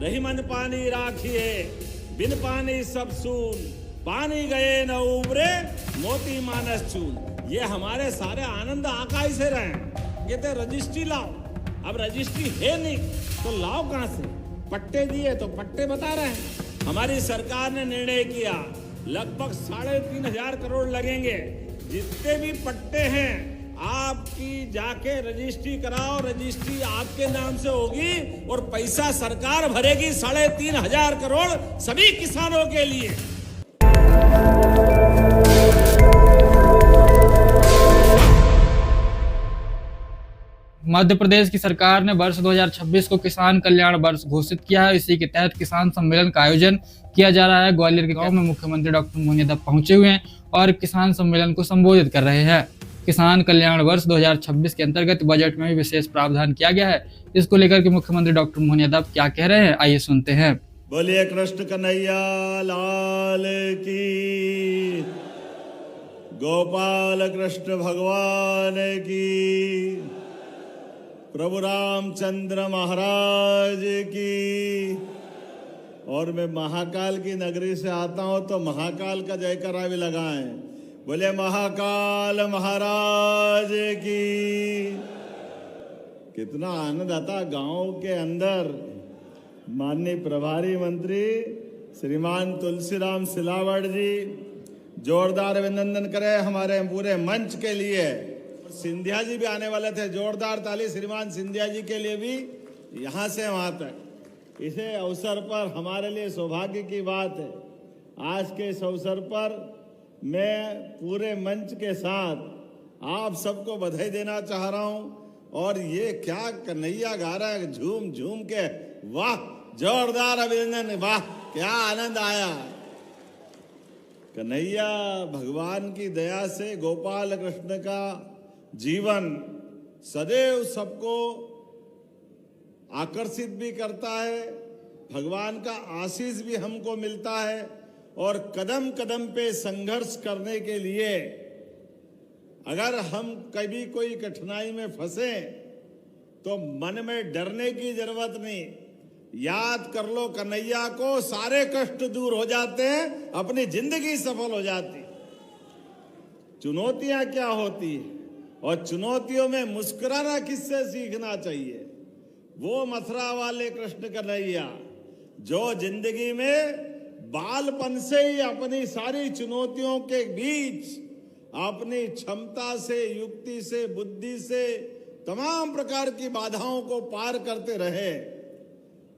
रही मन पानी राखिए, बिन पानी सब सून, पानी गए न उबरे, मोती मानस चून। ये हमारे सारे आनंद आकाश से रहे। कहते रजिस्ट्री लाओ, अब रजिस्ट्री है नहीं तो लाओ कहां से? पट्टे दिए तो पट्टे बता रहे हैं। हमारी सरकार ने निर्णय किया लगभग 3,500 करोड़ लगेंगे। जितने भी पट्टे हैं आपकी जाके रजिस्ट्री कराओ, रजिस्ट्री आपके नाम से होगी और पैसा सरकार भरेगी 3,500 करोड़ सभी किसानों के लिए। मध्य प्रदेश की सरकार ने वर्ष 2026 को किसान कल्याण वर्ष घोषित किया है। इसी के तहत किसान सम्मेलन का आयोजन किया जा रहा है। ग्वालियर के गांव में मुख्यमंत्री डॉक्टर मोहन यादव पहुंचे हुए हैं और किसान सम्मेलन को संबोधित कर रहे हैं। किसान कल्याण वर्ष 2026 के अंतर्गत बजट में भी विशेष प्रावधान किया गया है। इसको लेकर के मुख्यमंत्री डॉक्टर मोहन यादव क्या कह रहे हैं, आइए सुनते हैं। बोलिए कृष्ण कन्हैया लाल की, गोपाल कृष्ण भगवान की, प्रभु रामचंद्र महाराज की। और मैं महाकाल की नगरी से आता हूं तो महाकाल का जयकारा भी लगाएं। बोले महाकाल महाराज की। कितना आनंद आता गांव के अंदर। माननीय प्रभारी मंत्री श्रीमान तुलसीराम सिलावट जी, जोरदार अभिनंदन करें हमारे पूरे मंच के लिए। सिंधिया जी भी आने वाले थे, जोरदार ताली श्रीमान सिंधिया जी के लिए भी, यहाँ से वहाँ तक। इसे अवसर पर हमारे लिए सौभाग्य की बात है। आज के इस अवसर पर मैं पूरे मंच के साथ आप सबको बधाई देना चाह रहा हूँ। और ये क्या कन्हैया गा रहा है झूम झूम के, वाह जोरदार अभिनंदन, वाह क्या आनंद आया। कन्हैया भगवान की दया से गोपाल कृष्ण का जीवन सदैव सबको आकर्षित भी करता है। भगवान का आशीष भी हमको मिलता है। और कदम कदम पे संघर्ष करने के लिए अगर हम कभी कोई कठिनाई में फंसे तो मन में डरने की जरूरत नहीं। याद कर लो कन्हैया को, सारे कष्ट दूर हो जाते हैं, अपनी जिंदगी सफल हो जाती। चुनौतियां क्या होती है और चुनौतियों में मुस्कुराना किससे सीखना चाहिए? वो मथुरा वाले कृष्ण कन्हैया जो जिंदगी में बालपन से ही अपनी सारी चुनौतियों के बीच अपनी क्षमता से, युक्ति से, बुद्धि से तमाम प्रकार की बाधाओं को पार करते रहे।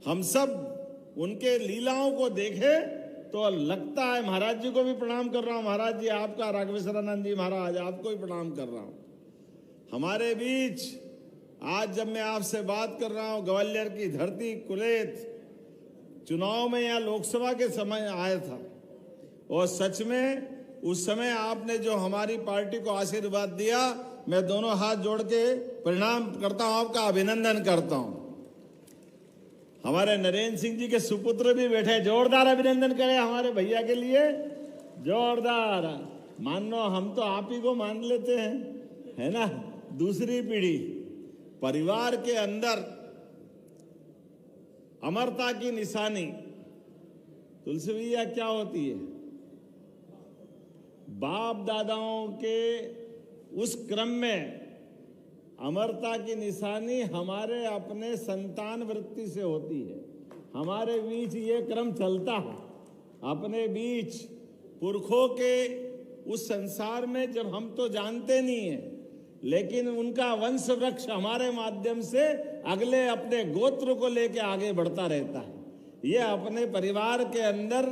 हम सब उनके लीलाओं को देखे तो लगता है, महाराज जी को भी प्रणाम कर रहा हूं, महाराज जी आपका, राघवेश्वरानंद जी महाराज आपको भी प्रणाम कर रहा हूं। हमारे बीच आज जब मैं आपसे बात कर रहा हूं, ग्वालियर की धरती कुलेत चुनाव में यहाँ लोकसभा के समय आया था और सच में उस समय आपने जो हमारी पार्टी को आशीर्वाद दिया, मैं दोनों हाथ जोड़ के प्रणाम करता हूं, आपका अभिनंदन करता हूं। हमारे नरेंद्र सिंह जी के सुपुत्र भी बैठे, जोरदार अभिनंदन करें हमारे भैया के लिए, जोरदार। मान लो हम तो आप ही को मान लेते हैं, है ना। दूसरी पीढ़ी परिवार के अंदर अमरता की निशानी तुलसी भैया क्या होती है? बाप दादाओं के उस क्रम में अमरता की निशानी हमारे अपने संतान वृत्ति से होती है। हमारे बीच ये क्रम चलता है, अपने बीच पुरखों के उस संसार में जब हम तो जानते नहीं है, लेकिन उनका वंश वृक्ष हमारे माध्यम से अगले अपने गोत्र को लेके आगे बढ़ता रहता है। ये अपने परिवार के अंदर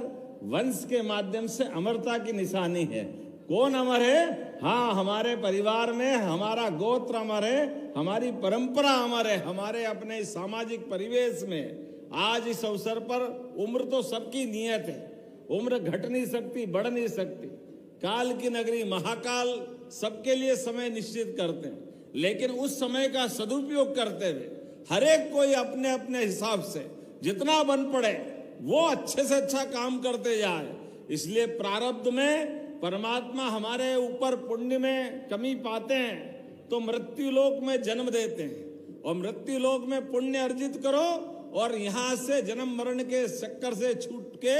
वंश के माध्यम से अमरता की निशानी है। कौन अमर है? हाँ, हमारे परिवार में हमारा गोत्र अमर है, हमारी परंपरा अमर है, हमारे अपने सामाजिक परिवेश में। आज इस अवसर पर उम्र तो सबकी नियत है, उम्र घट नहीं सकती, बढ़ नहीं सकती। काल की नगरी महाकाल सबके लिए समय निश्चित करते हैं, लेकिन उस समय का सदुपयोग करते हुए हर एक कोई अपने अपने हिसाब से जितना बन पड़े वो अच्छे से अच्छा काम करते जाए। इसलिए प्रारब्ध में परमात्मा हमारे ऊपर पुण्य में कमी पाते हैं तो मृत्यु लोक में जन्म देते हैं, और मृत्यु लोक में पुण्य अर्जित करो और यहां से जन्म मरण के चक्कर से छूट के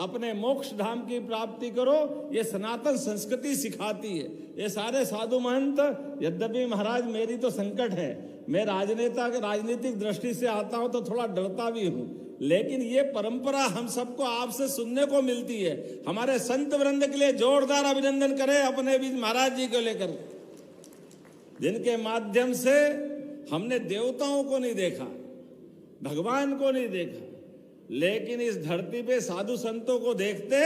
अपने मोक्ष धाम की प्राप्ति करो, ये सनातन संस्कृति सिखाती है। ये सारे साधु महंत, यद्यपि महाराज मेरी तो संकट है, मैं राजनीतिक दृष्टि से आता हूं तो थोड़ा डरता भी हूं, लेकिन ये परंपरा हम सबको आपसे सुनने को मिलती है। हमारे संत वृंद के लिए जोरदार अभिनंदन करें अपने बीच महाराज जी को लेकर, जिनके माध्यम से हमने देवताओं को नहीं देखा, भगवान को नहीं देखा, लेकिन इस धरती पे साधु संतों को देखते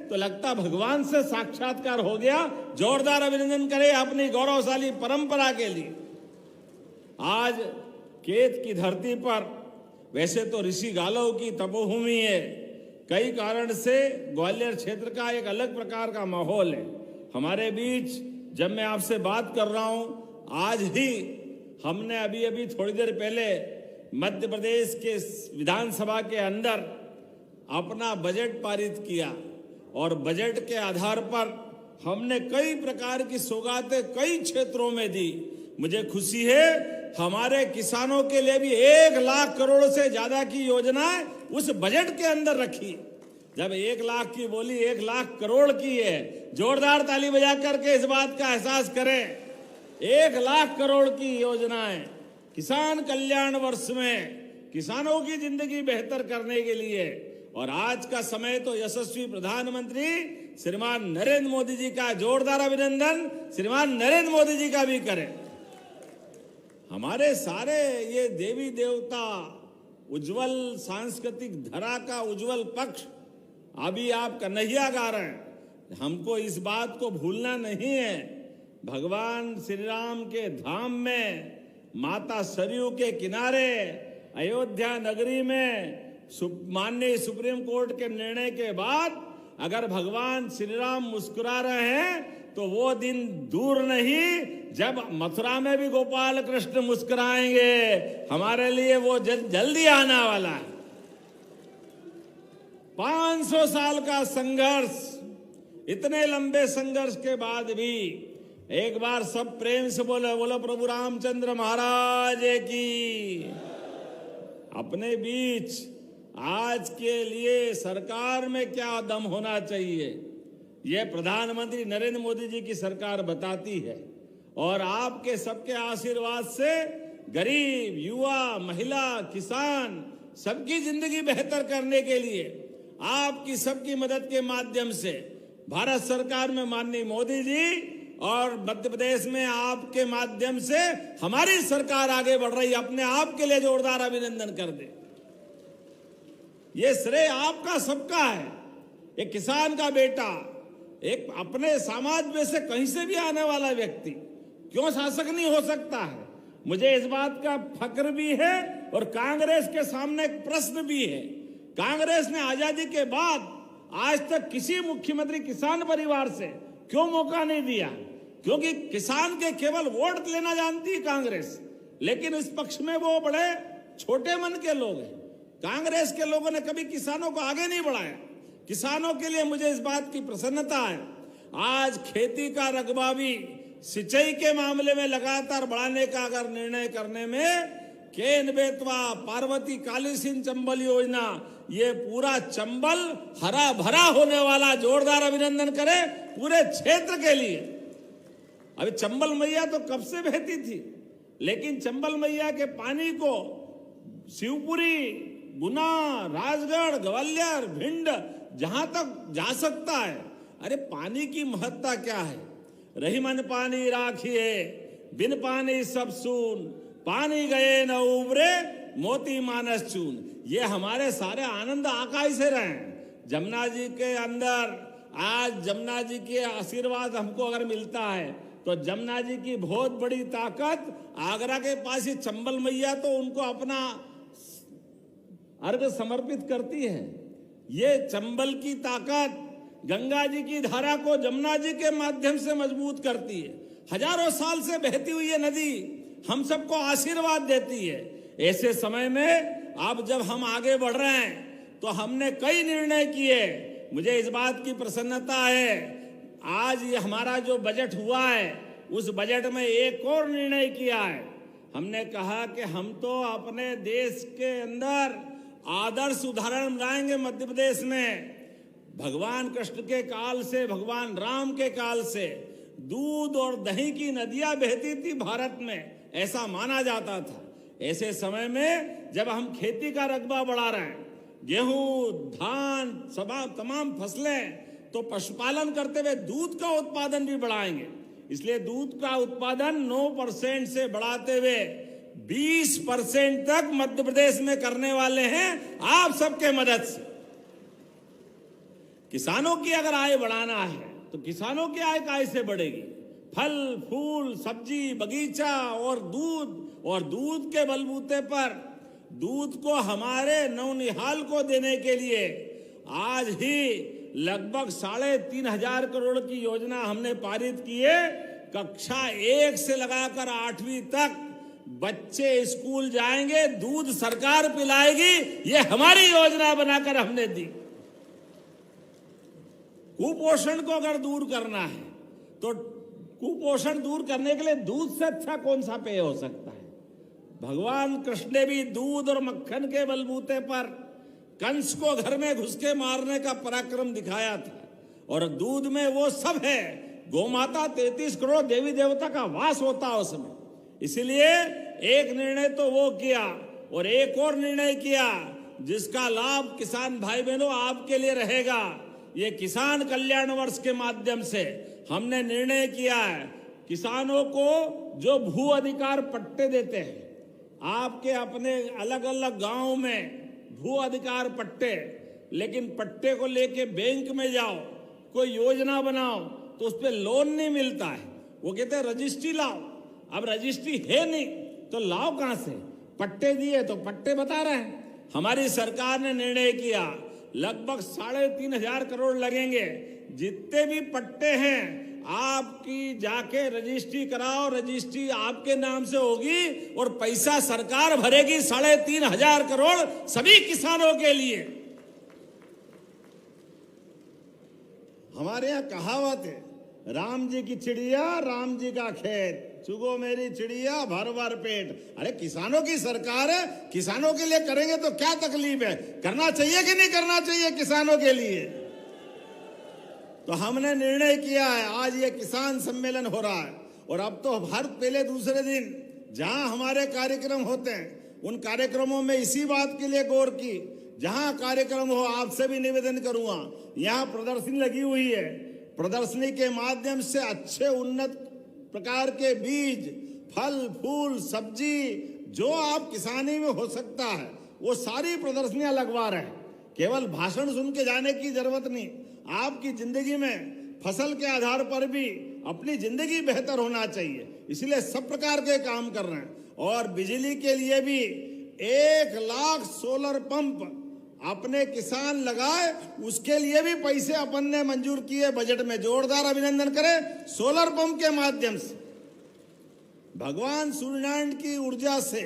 तो लगता भगवान से साक्षात्कार हो गया। जोरदार अभिनंदन करें अपनी गौरवशाली परंपरा के लिए। आज केत की धरती पर, वैसे तो ऋषि गालव की तपोभूमि है, कई कारण से ग्वालियर क्षेत्र का एक अलग प्रकार का माहौल है। हमारे बीच जब मैं आपसे बात कर रहा हूं, आज ही हमने अभी थोड़ी देर पहले मध्य प्रदेश के विधानसभा के अंदर अपना बजट पारित किया, और बजट के आधार पर हमने कई प्रकार की सौगातें कई क्षेत्रों में दी। मुझे खुशी है हमारे किसानों के लिए भी 1 लाख करोड़ से ज्यादा की योजनाएं उस बजट के अंदर रखी। जब 1 लाख की बोली 1 लाख करोड़ की है, जोरदार ताली बजा करके इस बात का एहसास करें। 1 लाख करोड़ की योजनाएं किसान कल्याण वर्ष में किसानों की जिंदगी बेहतर करने के लिए। और आज का समय तो यशस्वी प्रधानमंत्री श्रीमान नरेंद्र मोदी जी का, जोरदार अभिनंदन श्रीमान नरेंद्र मोदी जी का भी करें। हमारे सारे ये देवी देवता उज्जवल सांस्कृतिक धरा का उज्जवल पक्ष, अभी आप कन्हैया गा रहे हैं, हमको इस बात को भूलना नहीं है। भगवान श्री राम के धाम में, माता सरयू के किनारे, अयोध्या नगरी में माननीय सुप्रीम कोर्ट के निर्णय के बाद अगर भगवान श्री राम मुस्कुरा रहे हैं तो वो दिन दूर नहीं जब मथुरा में भी गोपाल कृष्ण मुस्कुराएंगे। हमारे लिए वो जल्दी आने वाला है। 500 साल का संघर्ष, इतने लंबे संघर्ष के बाद भी एक बार सब प्रेम से बोलो प्रभु रामचंद्र महाराज की। अपने बीच आज के लिए सरकार में क्या दम होना चाहिए, यह प्रधानमंत्री नरेंद्र मोदी जी की सरकार बताती है। और आपके सबके आशीर्वाद से गरीब, युवा, महिला, किसान सबकी जिंदगी बेहतर करने के लिए आपकी सबकी मदद के माध्यम से भारत सरकार में माननीय मोदी जी और मध्य प्रदेश में आपके माध्यम से हमारी सरकार आगे बढ़ रही है। अपने आप के लिए जोरदार अभिनंदन कर दे। ये श्रेय आपका सबका है। एक किसान का बेटा, एक अपने समाज में से कहीं से भी आने वाला व्यक्ति क्यों शासक नहीं हो सकता है। मुझे इस बात का फक्र भी है और कांग्रेस के सामने एक प्रश्न भी है। कांग्रेस ने आजादी के बाद आज तक किसी मुख्यमंत्री किसान परिवार से क्यों मौका नहीं दिया? क्योंकि किसान के केवल वोट लेना जानती है कांग्रेस, लेकिन इस पक्ष में वो बड़े छोटे मन के लोग हैं। कांग्रेस के लोगों ने कभी किसानों को आगे नहीं बढ़ाया। किसानों के लिए मुझे इस बात की प्रसन्नता है। आज खेती का रकबा भी सिंचाई के मामले में लगातार बढ़ाने का अगर निर्णय करने में केन बेतवा, पार्वती, काली सिंह चंबल योजना, ये पूरा चंबल हरा भरा होने वाला। जोरदार अभिनंदन करें पूरे क्षेत्र के लिए। अभी चंबल मैया तो कब से बहती थी, लेकिन चंबल मैया के पानी को शिवपुरी, गुना, राजगढ़, ग्वालियर, भिंड जहां तक जा सकता है। अरे पानी की महत्ता क्या है? रही मन पानी राखिए, बिन पानी सब सून, पानी गए न उबरे, मोती मानस चून। ये हमारे सारे आनंद आकाश से रहे। जमुना जी के अंदर आज जमुना जी के आशीर्वाद हमको अगर मिलता है तो जमुना जी की बहुत बड़ी ताकत आगरा के पास ही चंबल मैया तो उनको अपना अर्घ समर्पित करती है। ये चंबल की ताकत गंगा जी की धारा को जमुना जी के माध्यम से मजबूत करती है। हजारों साल से बहती हुई ये नदी हम सबको आशीर्वाद देती है। ऐसे समय में अब जब हम आगे बढ़ रहे हैं तो हमने कई निर्णय किए। मुझे इस बात की प्रसन्नता है, आज ये हमारा जो बजट हुआ है उस बजट में एक और निर्णय किया है। हमने कहा कि हम तो अपने देश के अंदर आदर्श उदाहरण बनाएंगे मध्य प्रदेश में। भगवान कृष्ण के काल से, भगवान राम के काल से दूध और दही की नदियां बहती थी भारत में, ऐसा माना जाता था। ऐसे समय में जब हम खेती का रकबा बढ़ा रहे हैं, गेहूं, धान, तमाम फसलें, तो पशुपालन करते हुए दूध का उत्पादन भी बढ़ाएंगे। इसलिए दूध का उत्पादन 9% से बढ़ाते हुए 20% तक मध्य प्रदेश में करने वाले हैं आप सबके मदद से। किसानों की अगर आय बढ़ाना है तो किसानों की आय कैसे बढ़ेगी? फल, फूल, सब्जी, बगीचा और दूध के बलबूते पर दूध को हमारे नौनिहाल को देने के लिए आज ही लगभग 3,500 करोड़ की योजना हमने पारित की है। कक्षा 1 से लगाकर 8वीं तक बच्चे स्कूल जाएंगे, दूध सरकार पिलाएगी, ये हमारी योजना बनाकर हमने दी। कुपोषण को अगर दूर करना है तो कुपोषण दूर करने के लिए दूध से अच्छा कौन सा पेय हो सकता है? भगवान कृष्ण ने भी दूध और मक्खन के बलबूते पर कंस को घर में घुस के मारने का पराक्रम दिखाया था। और दूध में वो सब है, गोमाता 33 करोड़ देवी देवता का वास होता है उसमें। इसलिए एक निर्णय तो वो किया और एक और निर्णय किया जिसका लाभ किसान भाई बहनों आपके लिए रहेगा। ये किसान कल्याण वर्ष के माध्यम से हमने निर्णय किया है, किसानों को जो भू अधिकार पट्टे देते हैं, आपके अपने अलग अलग गांव में भू अधिकार पट्टे, लेकिन पट्टे को लेके बैंक में जाओ, कोई योजना बनाओ तो उस पर लोन नहीं मिलता है। वो कहते हैं रजिस्ट्री लाओ। अब रजिस्ट्री है नहीं तो लाओ कहां से? पट्टे दिए तो पट्टे बता रहे हैं। हमारी सरकार ने निर्णय किया लगभग 3,500 करोड़ लगेंगे। जितने भी पट्टे हैं आपकी जाके रजिस्ट्री कराओ, रजिस्ट्री आपके नाम से होगी और पैसा सरकार भरेगी 3,500 करोड़ सभी किसानों के लिए। हमारे यहां कहावत है, राम जी की चिड़िया राम जी का खेत, चुगो मेरी चिड़िया भर भर पेट। अरे किसानों की सरकार है, किसानों के लिए करेंगे तो क्या तकलीफ है? करना चाहिए कि नहीं करना चाहिए किसानों के लिए? तो हमने निर्णय किया है, आज ये किसान सम्मेलन हो रहा है और अब तो हर पहले दूसरे दिन जहां हमारे कार्यक्रम होते हैं उन कार्यक्रमों में इसी बात के लिए गौर की, जहां कार्यक्रम हो आपसे भी निवेदन करूंगा, यहाँ प्रदर्शनी लगी हुई है, प्रदर्शनी के माध्यम से अच्छे उन्नत प्रकार के बीज, फल, फूल, सब्जी जो आप किसानी में हो सकता है वो सारी प्रदर्शनियां लगवा रहे हैं। केवल भाषण सुन के जाने की जरूरत नहीं, आपकी जिंदगी में फसल के आधार पर भी अपनी जिंदगी बेहतर होना चाहिए, इसलिए सब प्रकार के काम कर रहे हैं। और बिजली के लिए भी 1 लाख सोलर पंप अपने किसान लगाए, उसके लिए भी पैसे अपन ने मंजूर किए बजट में। जोरदार अभिनंदन करें। सोलर पंप के माध्यम से भगवान सूर्यनारायण की ऊर्जा से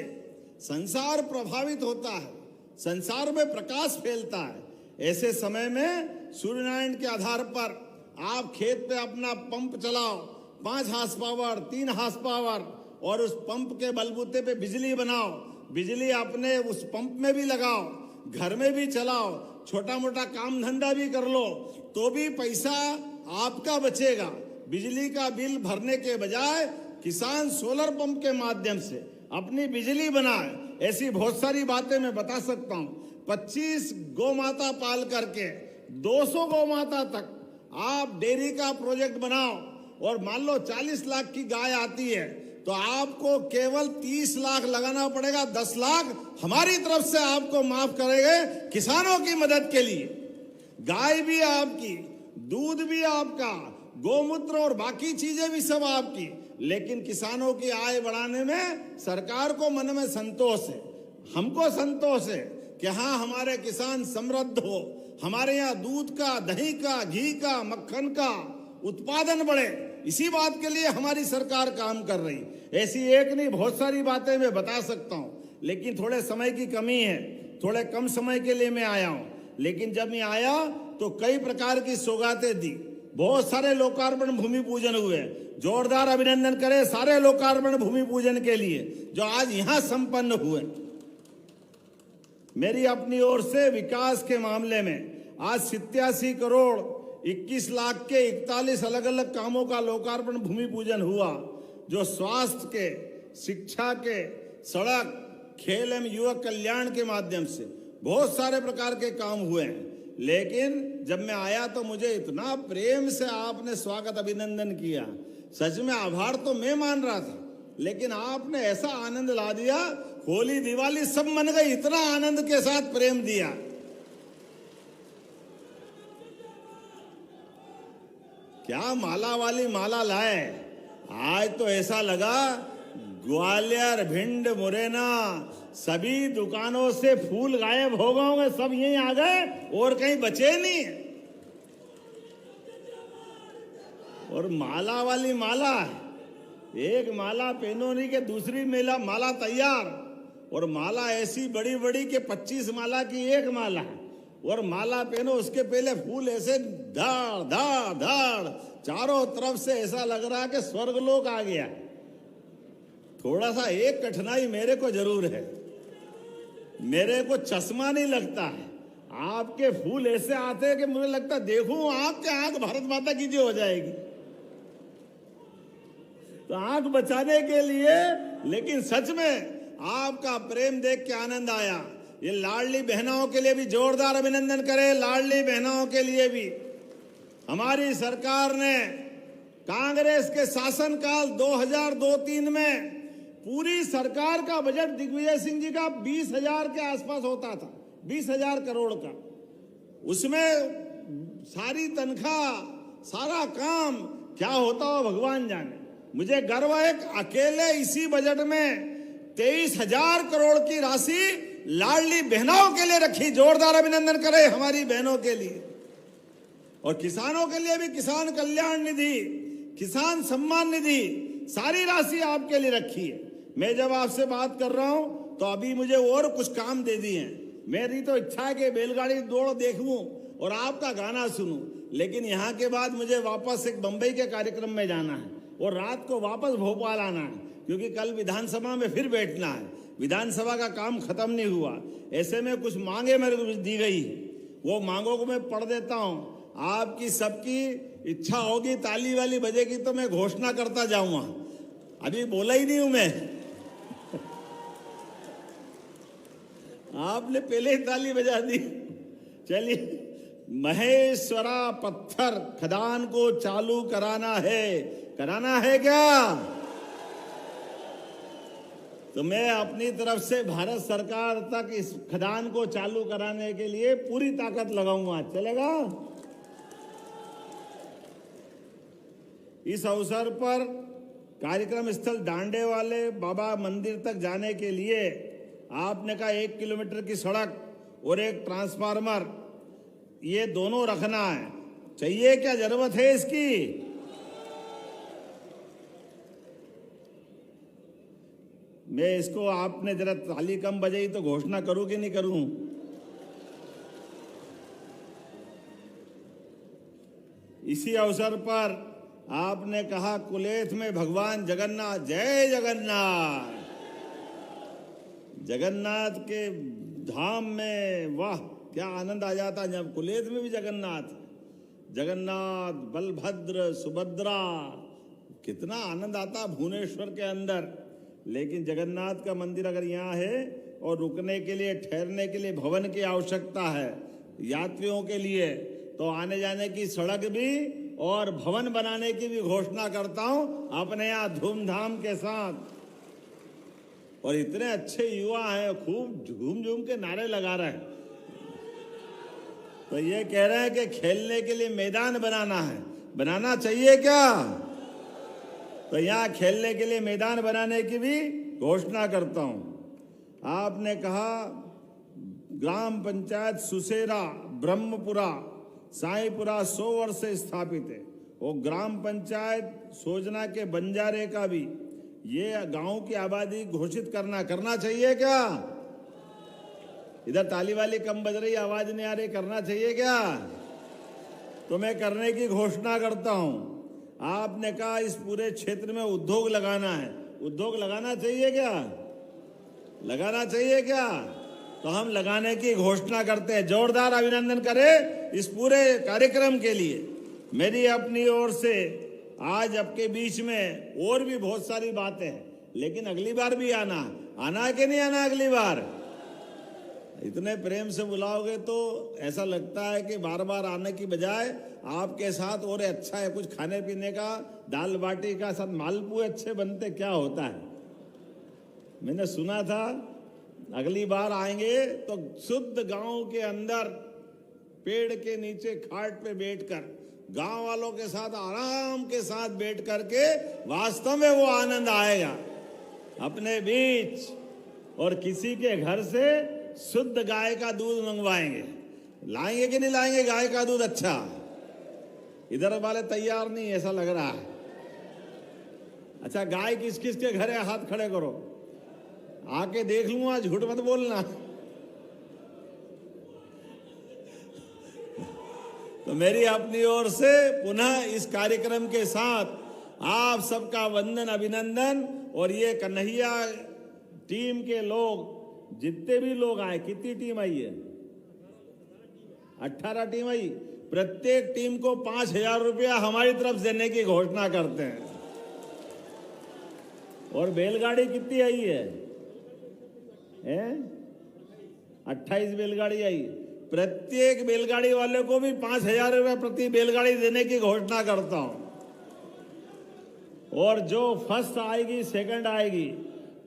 संसार प्रभावित होता है, संसार में प्रकाश फैलता है। ऐसे समय में सूर्यनारायण के आधार पर आप खेत पे अपना पंप चलाओ, 5 हार्स पावर, 3 हार्स पावर, और उस पंप के बलबूते पे बिजली बनाओ, बिजली अपने उस पंप में भी लगाओ, घर में भी चलाओ, छोटा मोटा काम धंधा भी कर लो तो भी पैसा आपका बचेगा। बिजली का बिल भरने के बजाय किसान सोलर पंप के माध्यम से अपनी बिजली बनाए। ऐसी बहुत सारी बातें मैं बता सकता हूँ। 25 गौ माता पाल करके 200 गौ माता तक आप डेयरी का प्रोजेक्ट बनाओ और मान लो 40 लाख की गाय आती है तो आपको केवल 30 लाख लगाना पड़ेगा। 10 लाख हमारी तरफ से आपको माफ करेंगे किसानों की मदद के लिए। गाय भी आपकी, दूध भी आपका, गोमूत्र और बाकी चीजें भी सब आपकी, लेकिन किसानों की आय बढ़ाने में सरकार को मन में संतोष है, हमको संतोष है कि हाँ हमारे किसान समृद्ध हो, हमारे यहाँ दूध का, दही का, घी का, मक्खन का उत्पादन बढ़े। इसी बात के लिए हमारी सरकार काम कर रही। ऐसी एक नहीं बहुत सारी बातें मैं बता सकता हूँ, लेकिन थोड़े समय की कमी है, थोड़े कम समय के लिए मैं आया हूँ। लेकिन जब मैं आया तो कई प्रकार की सौगातें दी, बहुत सारे लोकार्पण भूमि पूजन हुए। जोरदार अभिनंदन करें सारे लोकार्पण भूमि पूजन के लिए जो आज यहाँ संपन्न हुए। मेरी अपनी ओर से विकास के मामले में आज 87 करोड़ 21 लाख के 41 अलग अलग कामों का लोकार्पण भूमि पूजन हुआ, जो स्वास्थ्य के, शिक्षा के, सड़क, खेल एवं युवक कल्याण के माध्यम से बहुत सारे प्रकार के काम हुए हैं। लेकिन जब मैं आया तो मुझे इतना प्रेम से आपने स्वागत अभिनंदन किया, सच में आभार तो मैं मान रहा था, लेकिन आपने ऐसा आनंद ला दिया, होली दिवाली सब मन गई, इतना आनंद के साथ प्रेम दिया। क्या माला वाली माला लाए, आज तो ऐसा लगा ग्वालियर, भिंड, मुरैना सभी दुकानों से फूल गायब हो गए होंगे, सब यहीं आ गए और कहीं बचे नहीं। और माला वाली माला, एक माला पहनो नहीं के दूसरी माला तैयार, और माला ऐसी बड़ी बड़ी के 25 माला की एक माला, और माला पहनो उसके पहले फूल ऐसे धाड़ धाड़ धाड़ चारों तरफ से, ऐसा लग रहा है कि स्वर्गलोक आ गया। थोड़ा सा एक कठिनाई मेरे को जरूर है, मेरे को चश्मा नहीं लगता है। आपके फूल ऐसे आते हैं कि मुझे लगता है देखूं आंख के आंख भारत माता की जो हो जाएगी, तो आंख बचाने के लिए। लेकिन सच में आपका प्रेम देख के आनंद आया। ये लाडली बहनों के लिए भी जोरदार अभिनंदन करें, लाडली बहनों के लिए भी। हमारी सरकार ने कांग्रेस के शासनकाल 2002-03 में पूरी सरकार का बजट दिग्विजय सिंह जी का 20,000 के आसपास होता था, 20,000 करोड़ का। उसमें सारी तनख्वाह, सारा काम क्या होता हो भगवान जाने। मुझे गर्व है अकेले इसी बजट में 23,000 करोड़ की राशि लाडली बहनों के लिए रखी। जोरदार अभिनंदन करें हमारी बहनों के लिए। और किसानों के लिए भी किसान कल्याण निधि, किसान सम्मान निधि, सारी राशि आपके लिए रखी है। मैं जब आपसे बात कर रहा हूं तो अभी मुझे और कुछ काम दे दिए हैं। मेरी तो इच्छा है कि बैलगाड़ी दौड़ देखूं और आपका गाना सुनूं, लेकिन यहां के बाद मुझे वापस एक बंबई के कार्यक्रम में जाना है और रात को वापस भोपाल आना है, क्योंकि कल विधानसभा में फिर बैठना है। विधानसभा का काम खत्म नहीं हुआ। ऐसे में कुछ मांगे मेरे को दी गई, वो मांगों को मैं पढ़ देता हूं। आपकी सबकी इच्छा होगी, ताली वाली बजेगी तो मैं घोषणा करता जाऊंगा। अभी बोला ही नहीं हूं मैं, आपने पहले ही ताली बजा दी। चलिए, महेश्वरा पत्थर खदान को चालू कराना है क्या? तो मैं अपनी तरफ से भारत सरकार तक इस खदान को चालू कराने के लिए पूरी ताकत लगाऊंगा। चलेगा? इस अवसर पर कार्यक्रम स्थल डांडे वाले बाबा मंदिर तक जाने के लिए आपने कहा 1 किलोमीटर की सड़क और एक ट्रांसफार्मर, ये दोनों रखना है। चाहिए क्या, जरूरत है इसकी? मैं इसको, आपने जरा ताली कम बजाई तो घोषणा करूं कि नहीं करूं? इसी अवसर पर आपने कहा कुलेथ में भगवान जगन्नाथ, जय जगन्नाथ। जगन्नाथ के धाम में वाह क्या आनंद आ जाता। जब कुलेथ में भी जगन्नाथ, बलभद्र, सुभद्रा, कितना आनंद आता भुवनेश्वर के अंदर। लेकिन जगन्नाथ का मंदिर अगर यहाँ है और रुकने के लिए, ठहरने के लिए भवन की आवश्यकता है यात्रियों के लिए, तो आने जाने की सड़क भी और भवन बनाने की भी घोषणा करता हूं अपने यहाँ धूमधाम के साथ। और इतने अच्छे युवा हैं, खूब झूम झूम के नारे लगा रहे हैं। तो ये कह रहे हैं कि खेलने के लिए मैदान बनाना है, बनाना चाहिए क्या? तो यहाँ खेलने के लिए मैदान बनाने की भी घोषणा करता हूं। आपने कहा ग्राम पंचायत सुसेरा, ब्रह्मपुरा, साईपुरा 100 वर्ष से स्थापित है। वो ग्राम पंचायत सोजना के बंजारे का भी ये गांव की आबादी घोषित करना चाहिए क्या? इधर ताली वाली कम बज रही, आवाज नहीं आ रही, करना चाहिए क्या? तो मैं करने की घोषणा करता हूं। आपने कहा इस पूरे क्षेत्र में उद्योग लगाना है, उद्योग लगाना चाहिए क्या? लगाना चाहिए क्या? तो हम लगाने की घोषणा करते हैं। जोरदार अभिनंदन करें इस पूरे कार्यक्रम के लिए। मेरी अपनी ओर से आज आपके बीच में और भी बहुत सारी बातें हैं, लेकिन अगली बार भी आना है कि नहीं आना? अगली बार इतने प्रेम से बुलाओगे तो ऐसा लगता है कि बार बार आने की बजाय आपके साथ और अच्छा है कुछ खाने पीने का, दाल बाटी का साथ मालपुए अच्छे बनते, क्या होता है? मैंने सुना था अगली बार आएंगे तो शुद्ध गांव के अंदर पेड़ के नीचे खाट पे बैठकर गांव वालों के साथ आराम के साथ बैठ करके वास्तव में वो आनंद आएगा अपने बीच। और किसी के घर से शुद्ध गाय का दूध मंगवाएंगे। लाएंगे कि नहीं लाएंगे गाय का दूध? अच्छा, इधर वाले तैयार नहीं ऐसा लग रहा है। अच्छा, गाय किस किस के घर है? हाथ खड़े करो, आके देख लूंगा, झूठ मत बोलना। तो मेरी अपनी ओर से पुनः इस कार्यक्रम के साथ आप सबका वंदन, अभिनंदन। और ये कन्हैया टीम के लोग जितने भी लोग आए, कितनी टीम आई है? 18 टीम आई। प्रत्येक टीम को 5,000 रुपया हमारी तरफ से देने की घोषणा करते हैं। और बैलगाड़ी कितनी आई है? 28 बैलगाड़ी आई। प्रत्येक बैलगाड़ी वाले को भी 5,000 रुपये प्रति बैलगाड़ी देने की घोषणा करता हूं। और जो फर्स्ट आएगी, सेकंड आएगी,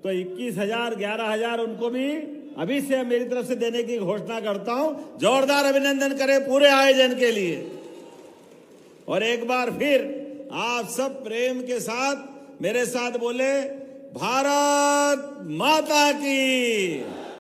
तो 21,000, 11,000 उनको भी अभी से मेरी तरफ से देने की घोषणा करता हूं। जोरदार अभिनंदन करें पूरे आयोजन के लिए। और एक बार फिर आप सब प्रेम के साथ मेरे साथ बोले, भारत माता की।